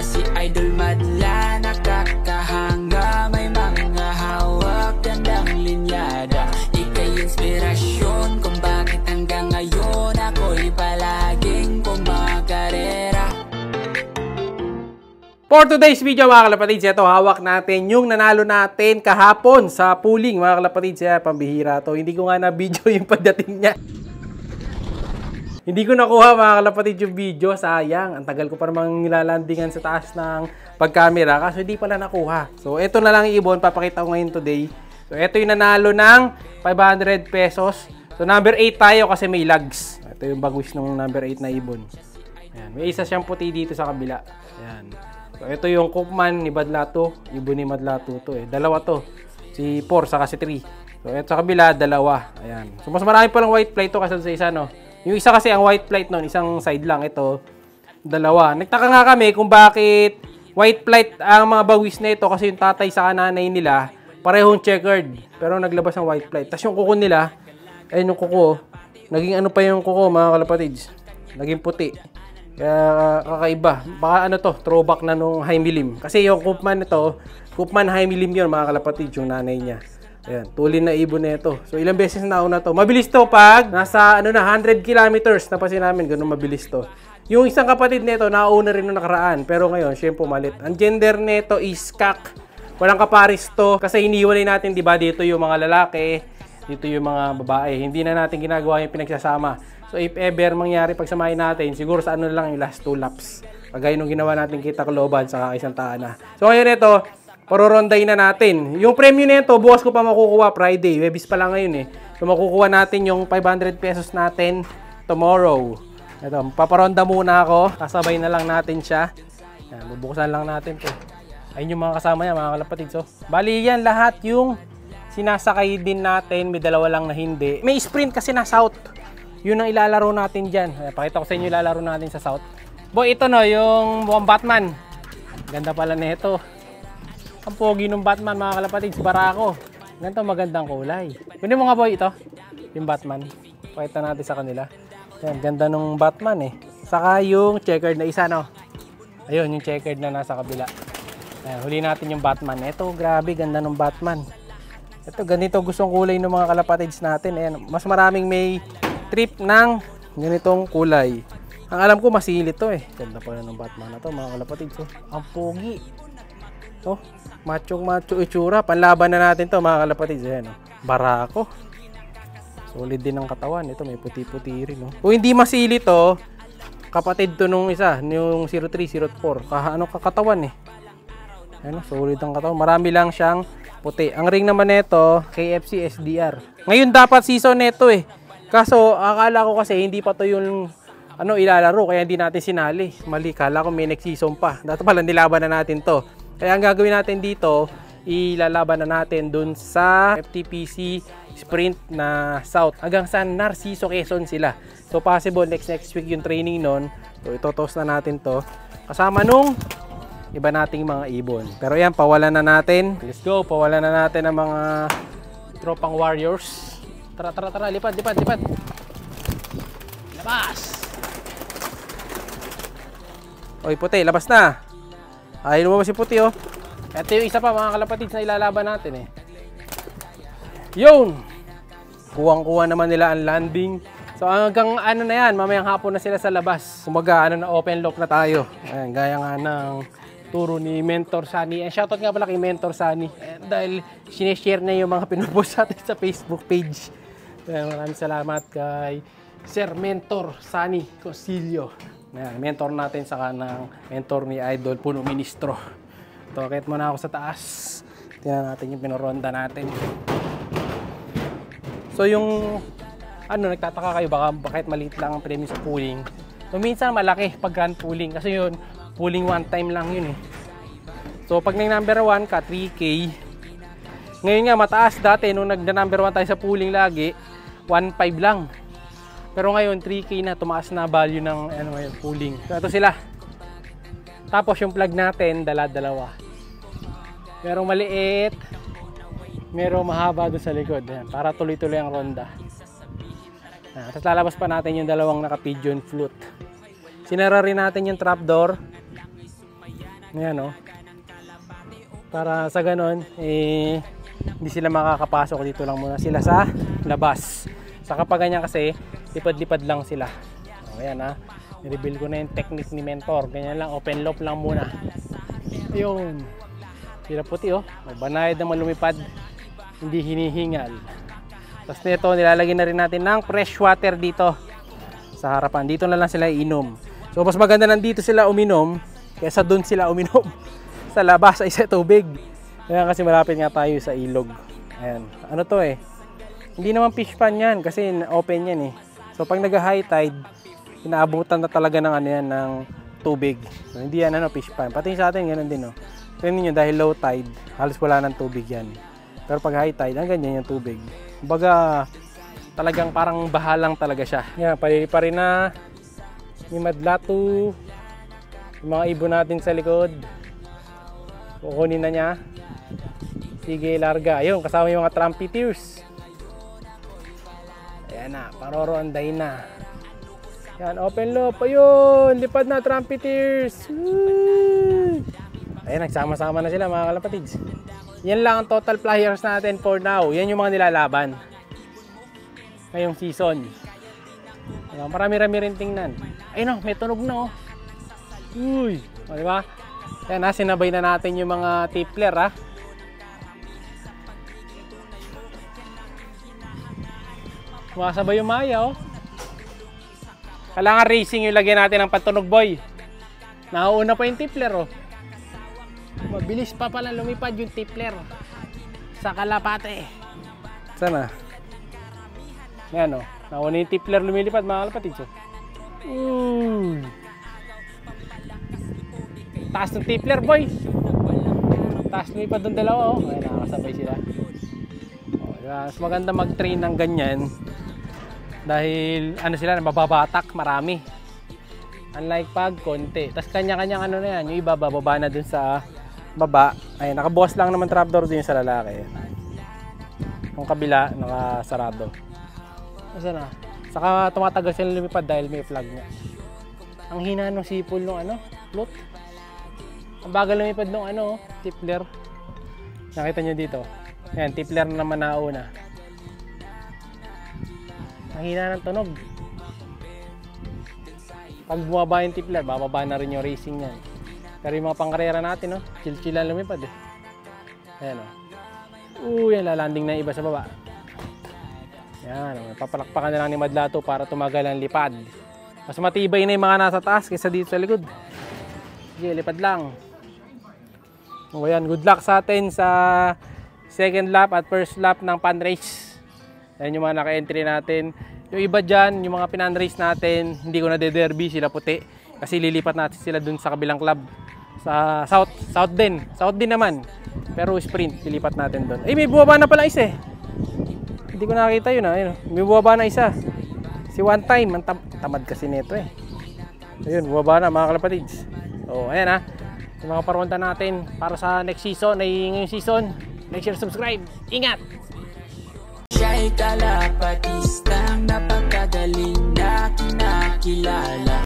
si Idol Madla, nakakahanga, may mga hawak, gandang linyada. Ika'y inspirasyon kung bakit hanggang ngayon ako'y palaging kumakarera. For today's video mga kalapatids, ito hawak natin yung nanalo natin kahapon sa pooling mga kalapatids. Pambihira to, hindi ko nga na video yung pagdating niya. Hindi ko nakuha mga kalapatids yung video, sayang. Ang tagal ko pa namang nilalandingan sa taas ng pagkamera, kaso hindi pala nakuha. So ito na lang ibon, papakita ko ngayon today. So ito yung nanalo ng 500 pesos. So number 8 tayo kasi may lags. Ito yung bagwis ng number 8 na ibon. Ayan. May isa siyang puti dito sa kabila. Ayan. So ito yung Koopman ni Madlato, ibon ni Madlato to eh. Dalawa to. Si 4 saka si 3. So ito sa kabila, dalawa. Ayan. So mas marami pa lang white flight to kasi sa isa no. Yung isa kasi ang white flight noon, isang side lang. Ito, dalawa. Nagtaka nga kami kung bakit white flight ang mga bawis na ito kasi yung tatay sa nanay nila, parehong checkered. Pero naglabas ng white flight. Tapos yung kuko nila, ayun yung kuko, naging ano pa yung kuko mga kalapatids? Naging puti. Kaya kakaiba. Baka ano to, throwback na nung high milim. Kasi yung Koopman ito, Koopman high milim yun mga kalapatids, yung nanay niya. Ayan, tulin na ibon na ito. So, ilang beses na una to. Mabilis to pag nasa 100 kilometers. Napansin namin, ganun mabilis to. Yung isang kapatid nito, nauna rin nung nakaraan. Pero ngayon, syempre malit. Ang gender nito is kak. Walang kaparis to. Kasi iniwalay natin, di ba, dito yung mga lalaki, dito yung mga babae. Hindi na natin ginagawa yung pinagsasama. So, if ever mangyari pagsamahin natin, siguro sa ano lang yung last 2 laps. Kagaya nung ginawa natin kita Kaloban sa isang taana. So, ngayon ito, paroronday na natin. Yung premium nito, bukas ko pa makukuha Friday. Webis pa lang ngayon eh. So makukuha natin yung 500 pesos natin tomorrow. Ito, paparonda muna ako. Kasabay na lang natin siya. Yan, bubuksan lang natin to. Ayun yung mga kasama niya, mga kalapatid. So, bali yan lahat yung sinasakay din natin. May dalawa lang na hindi. May sprint kasi na south. Yun ang ilalaro natin dyan. Pakita ko sa inyo ilalaro natin sa south. Boy, ito no, yung mukhang Batman. Ganda pala nito. Ang pogi ng Batman mga kalapatids, Barako. Ganito magandang kulay. Kunin mo nga boy ito, yung Batman. Pakita natin sa kanila. Yan, ganda ng Batman eh. Saka yung checkered na isa no. Ayun, yung checkered na nasa kabila. Ayan, huli natin yung Batman. Ito, grabe, ganda ng Batman. Ito, ganito gustong kulay ng mga kalapatids natin. Ayan, mas maraming may trip ng ganitong kulay. Ang alam ko, masilit to eh. Ganda pala ng Batman na to mga kalapatids. So, ang pogi. Oh, macho itsura. Panlaban na natin to mga kalapatids. Ayan, oh. Barako. Solid din ang katawan. Ito may puti-puti rin. Oh. Kung hindi masili to, kapatid to nung isa, yung 03, 04. Ano kakatawan eh. Ayan, oh, solid ang katawan. Marami lang siyang puti. Ang ring naman nito, KFC SDR. Ngayon dapat season nito eh. Kaso akala ko kasi hindi pa to yung ano ilalaro. Kaya hindi natin sinali. Mali, kala ko may next season pa. Dapat pala nilaban na natin to. Kaya ang gagawin natin dito, ilalaban na natin dun sa FTPC Sprint na South. Hanggang sa Narciso, Quezon sila. So possible next week yung training nun. So itotos na natin to. Kasama nung iba nating mga ibon. Pero yan, pawalan na natin. Let's go, pawalan na natin ang mga tropang warriors. Tara, lipad. Labas! Oy, puti, labas na. Ay, lumabas si puti oh. Ito yung isa pa mga kalapatids na ilalaban natin eh. Yun! Kuwang-kuwa naman nila ang landing. So hanggang ano na yan, mamayang hapon na sila sa labas. Kumaga ano na open lock na tayo. Ayan, gaya nga ng turo ni Mentor Sunny. Shoutout nga pala kay Mentor Sunny. Dahil sineshare na yung mga pinupost natin sa Facebook page. Ayan, maraming salamat kay Sir Mentor Sunny Cosilio. Ayan, mentor natin sa kanang mentor ni Idol Puno Ministro. Tokit muna ako sa taas. Tingnan natin yung pinoronda natin. So yung ano, nagtataka kayo baka bakit maliit lang ang premium sa pooling. So minsan malaki pag grand pooling kasi yun, pooling one time lang yun eh. So pag nang number 1 ka, 3K. Ngayon nga mataas dati nung nagda-number 1 tayo sa pooling lagi, 1.5 lang. Pero ngayon 3K na, tumaas na value ng ano ngayon, pooling. So ito sila. Tapos yung plug natin, dala-dalawa. Merong maliit, merong mahaba doon sa likod. Ayan, para tuloy-tuloy ang ronda. Tapos lalabas pa natin yung dalawang naka-pigeon flute. Sinara rin natin yung trapdoor. Ayan, oh. Para sa ganon, hindi sila makakapasok. Dito lang muna sila sa labas. Sa kapag ganyan kasi, lipad-lipad lang sila. O, ayan, ha. I-reveal ko na yung technique ni Mentor. Ganyan lang, open loop lang muna. Ayun. Sila puti, oh. Banayad na malumipad. Hindi hinihingal. Tapos nito, nilalagay na rin natin ng fresh water dito sa harapan. Dito na lang sila iinom. So, mas maganda nandito sila uminom kaysa doon sila uminom sa labas ay sa tubig. Ayan, kasi malapit nga tayo sa ilog. Ayan. Ano to eh? Hindi naman fish pan yan kasi open yan eh. So, pag nag-high tide, inaabutan na talaga ng ano yan, ng tubig. So, hindi yan ano, fish pan. Pati sa atin, ganun din, no? Tignan nyo, dahil low tide, halos wala ng tubig yan. Pero pag high tide, ang ganyan yung tubig. Kumbaga, talagang parang bahalang talaga siya. Yan, palilipa rin na ni Madlatu. Yung mga ibon natin sa likod. Kukunin na niya. Sige, larga. Ayun, kasama yung mga trumpeters. Ayan na, paroroanday na. Yan, open loop. Ayun, lipad na, trumpeters. Ayan, nagsama-sama na sila mga kalapatids. Yan lang ang total flyers natin for now. Yan yung mga nilalaban ngayong season. Marami-rami rin tingnan. Ayun, may tunog na, oh. Uy, o, diba? Yan, sinabay na natin yung mga tippler, ha. Sumasabay yung maya, oh. Kailangan racing yung lagyan natin ng patunog, boy. Nauuna pa yung tippler, oh. Mabilis pa pala lumipad yung tippler sa kalapate. Sana? Yan, oh. Nauna yung tippler lumilipad, mga kalapatid, so. Taas ng tippler, boy. Taas lumipad doon dalawa, oh. Ay, nakakasabay sila. Oh, mas maganda mag-train ng ganyan dahil ano sila, mababatak marami. Unlike pag konti. Tapos kanya-kanyang ano na yan, yung iba bababa na dun sa baba. Ay, nakabukas lang naman trapdoor din sa lalaki. Yung kabila, nakasarado. Asa na? Saka tumatagal sila lumipad dahil may flag nga. Ang hina ng sipol ng ano, float. Ang bagal lumipad ng ano, tippler. Nakita nyo dito. Ayan, tippler na naman nauna. Ang hina ng tunog. Pag bumaba yung tippler, bababa na rin yung racing yan. Pero yung mga pangkarera natin, no? Chill-chillan lumipad eh. Ayan, oh. Yan, lalanding na iba sa baba. Yan, papalakpakan na lang ni Madlatu para tumagal ang lipad. Mas matibay na yung mga nasa taas kaysa dito sa likod. Sige, lipad lang. O yan, good luck sa atin sa second lap at first lap ng pan race. Yan yung mga naka-entry natin. Yung iba dyan, yung mga pinan race natin, hindi ko na de-derby, sila puti. Kasi lilipat natin sila dun sa kabilang club. Sa South din. South din naman. Pero sprint, lilipat natin dun. Ay, may bumaba na pala isa eh. Hindi ko nakakita yun, ayun. May bumaba na isa. Si One Time, tamad kasi nito eh. Ayun, bumaba na mga kalapatids. So, ayan ha. Yung mga paronta natin para sa next season, ay ngayong season. Like, share, subscribe. Ingat! Siya'y kalapatistang napakagaling na kinakilala.